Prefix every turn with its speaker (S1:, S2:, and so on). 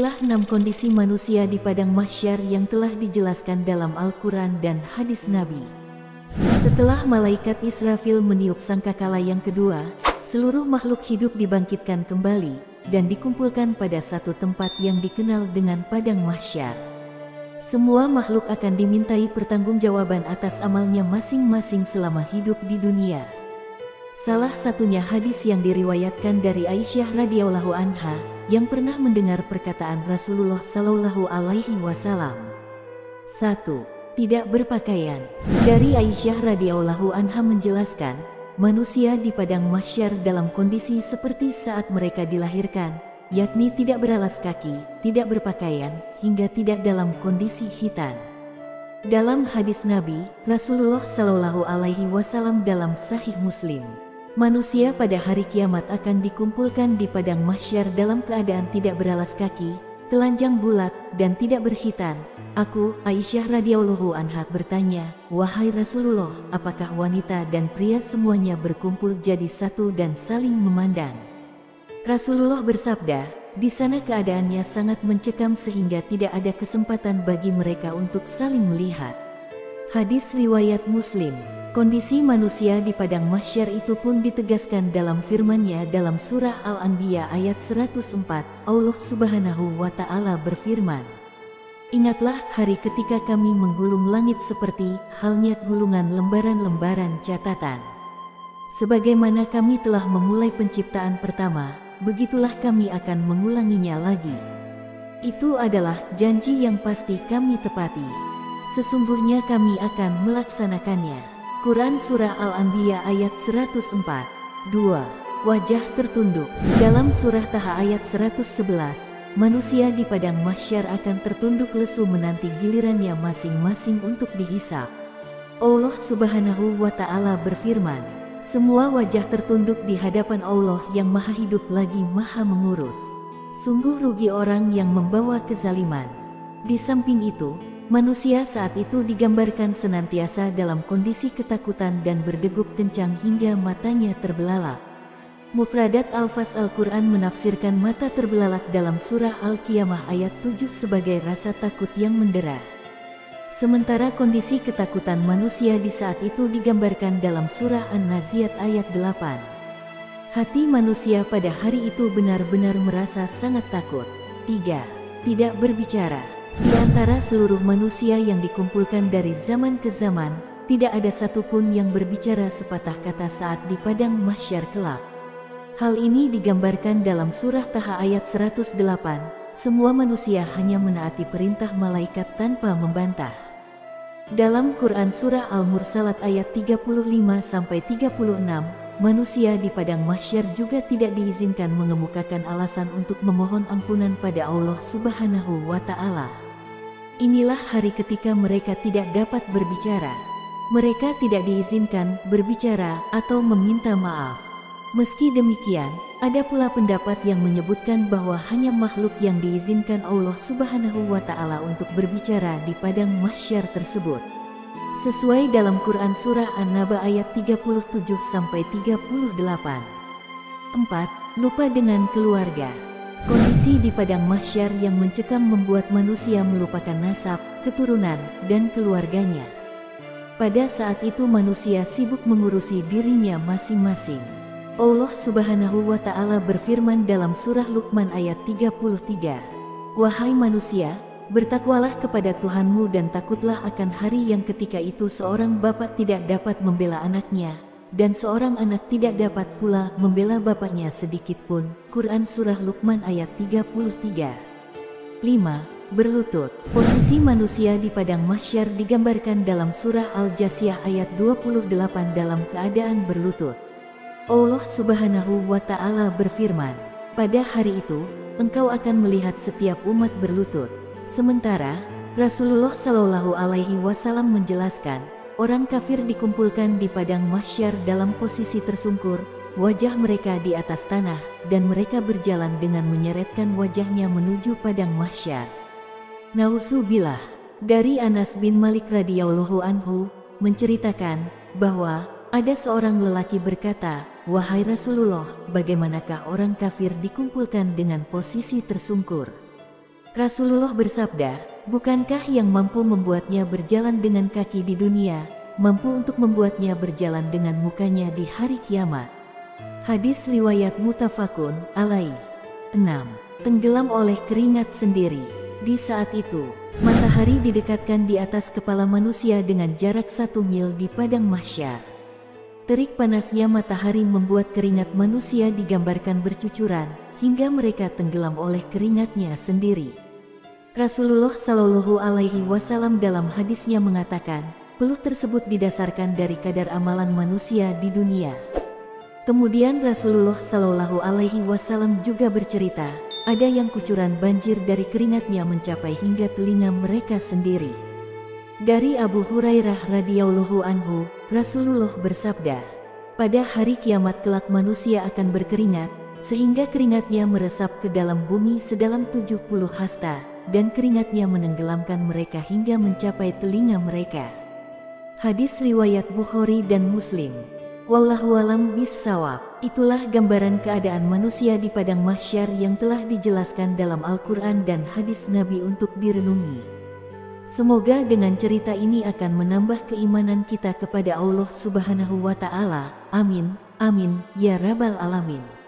S1: Inilah 6 kondisi manusia di padang mahsyar yang telah dijelaskan dalam Al-Quran dan hadis Nabi. Setelah malaikat Israfil meniup sangkakala yang kedua, seluruh makhluk hidup dibangkitkan kembali dan dikumpulkan pada satu tempat yang dikenal dengan padang mahsyar. Semua makhluk akan dimintai pertanggungjawaban atas amalnya masing-masing selama hidup di dunia. Salah satunya hadis yang diriwayatkan dari Aisyah radhiyallahu anha yang pernah mendengar perkataan Rasulullah Shallallahu Alaihi Wasallam. 1. Tidak berpakaian. Dari Aisyah radhiyallahu anha menjelaskan, manusia di padang mahsyar dalam kondisi seperti saat mereka dilahirkan, yakni tidak beralas kaki, tidak berpakaian, hingga tidak dalam kondisi khitan. Dalam hadis Nabi, Rasulullah Shallallahu Alaihi Wasallam dalam Sahih Muslim, manusia pada hari kiamat akan dikumpulkan di padang mahsyar dalam keadaan tidak beralas kaki, telanjang bulat, dan tidak berkhitan. Aku, Aisyah radhiyallahu anha bertanya, "Wahai Rasulullah, apakah wanita dan pria semuanya berkumpul jadi satu dan saling memandang?" Rasulullah bersabda, "Di sana keadaannya sangat mencekam sehingga tidak ada kesempatan bagi mereka untuk saling melihat." Hadis riwayat Muslim. Kondisi manusia di padang mahsyar itu pun ditegaskan dalam firman-Nya dalam surah Al-Anbiya ayat 104. Allah Subhanahu wa Ta'ala berfirman, "Ingatlah hari ketika kami menggulung langit seperti halnya gulungan lembaran-lembaran catatan. Sebagaimana kami telah memulai penciptaan pertama, begitulah kami akan mengulanginya lagi. Itu adalah janji yang pasti kami tepati. Sesungguhnya kami akan melaksanakannya." Quran Surah Al-Anbiya ayat 104. 2. Wajah tertunduk. Dalam surah Taha ayat 111, manusia di padang mahsyar akan tertunduk lesu menanti gilirannya masing-masing untuk dihisab. Allah Subhanahu wa Ta'ala berfirman, "Semua wajah tertunduk di hadapan Allah yang maha hidup lagi maha mengurus. Sungguh rugi orang yang membawa kezaliman." Di samping itu, manusia saat itu digambarkan senantiasa dalam kondisi ketakutan dan berdegup kencang hingga matanya terbelalak. Mufradat Al-Fas Al-Quran menafsirkan mata terbelalak dalam surah Al-Qiyamah ayat 7 sebagai rasa takut yang mendera. Sementara kondisi ketakutan manusia di saat itu digambarkan dalam surah An-Naziat ayat 8. Hati manusia pada hari itu benar-benar merasa sangat takut. 3. Tidak berbicara. Di antara seluruh manusia yang dikumpulkan dari zaman ke zaman, tidak ada satupun yang berbicara sepatah kata saat di padang mahsyar kelak. Hal ini digambarkan dalam surah Taha ayat 108, semua manusia hanya menaati perintah malaikat tanpa membantah. Dalam Quran surah Al-Mursalat ayat 35-36, manusia di padang mahsyar juga tidak diizinkan mengemukakan alasan untuk memohon ampunan pada Allah Subhanahu wa Ta'ala. Inilah hari ketika mereka tidak dapat berbicara. Mereka tidak diizinkan berbicara atau meminta maaf. Meski demikian, ada pula pendapat yang menyebutkan bahwa hanya makhluk yang diizinkan Allah Subhanahu wa Ta'ala untuk berbicara di padang mahsyar tersebut. Sesuai dalam Quran surah An-Naba ayat 37-38. 4. Lupa dengan keluarga. Kondisi di padang mahsyar yang mencekam membuat manusia melupakan nasab, keturunan, dan keluarganya. Pada saat itu manusia sibuk mengurusi dirinya masing-masing. Allah Subhanahu wa Ta'ala berfirman dalam surah Luqman ayat 33. "Wahai manusia, bertakwalah kepada Tuhanmu dan takutlah akan hari yang ketika itu seorang bapak tidak dapat membela anaknya, dan seorang anak tidak dapat pula membela bapaknya sedikitpun." Quran Surah Luqman ayat 33. 5. Berlutut. Posisi manusia di padang mahsyar digambarkan dalam surah Al-Jasiyah ayat 28 dalam keadaan berlutut. Allah Subhanahu wa Ta'ala berfirman, "Pada hari itu, engkau akan melihat setiap umat berlutut." Sementara, Rasulullah Shallallahu Alaihi Wasallam menjelaskan, orang kafir dikumpulkan di padang mahsyar dalam posisi tersungkur, wajah mereka di atas tanah, dan mereka berjalan dengan menyeretkan wajahnya menuju padang mahsyar. Nauzubillah. Dari Anas bin Malik radhiyallahu anhu menceritakan bahwa ada seorang lelaki berkata, "Wahai Rasulullah, bagaimanakah orang kafir dikumpulkan dengan posisi tersungkur?" Rasulullah bersabda, bukankah yang mampu membuatnya berjalan dengan kaki di dunia, mampu untuk membuatnya berjalan dengan mukanya di hari kiamat? Hadis riwayat muttafaqun alaih. 6. Tenggelam oleh keringat sendiri. Di saat itu, matahari didekatkan di atas kepala manusia dengan jarak 1 mil di padang mahsyar. Terik panasnya matahari membuat keringat manusia digambarkan bercucuran, hingga mereka tenggelam oleh keringatnya sendiri. Rasulullah Shallallahu Alaihi Wasallam dalam hadisnya mengatakan, peluh tersebut didasarkan dari kadar amalan manusia di dunia. Kemudian Rasulullah Shallallahu Alaihi Wasallam juga bercerita, ada yang kucuran banjir dari keringatnya mencapai hingga telinga mereka sendiri. Dari Abu Hurairah radhiyallahu anhu, Rasulullah bersabda, pada hari kiamat kelak manusia akan berkeringat, sehingga keringatnya meresap ke dalam bumi sedalam 70 hasta, dan keringatnya menenggelamkan mereka hingga mencapai telinga mereka. Hadis riwayat Bukhari dan Muslim. Wallahu a'lam bishawab. Itulah gambaran keadaan manusia di padang mahsyar yang telah dijelaskan dalam Al-Quran dan hadis Nabi untuk direnungi. Semoga dengan cerita ini akan menambah keimanan kita kepada Allah Subhanahu wa Ta'ala. Amin, amin, ya Rabbal Alamin.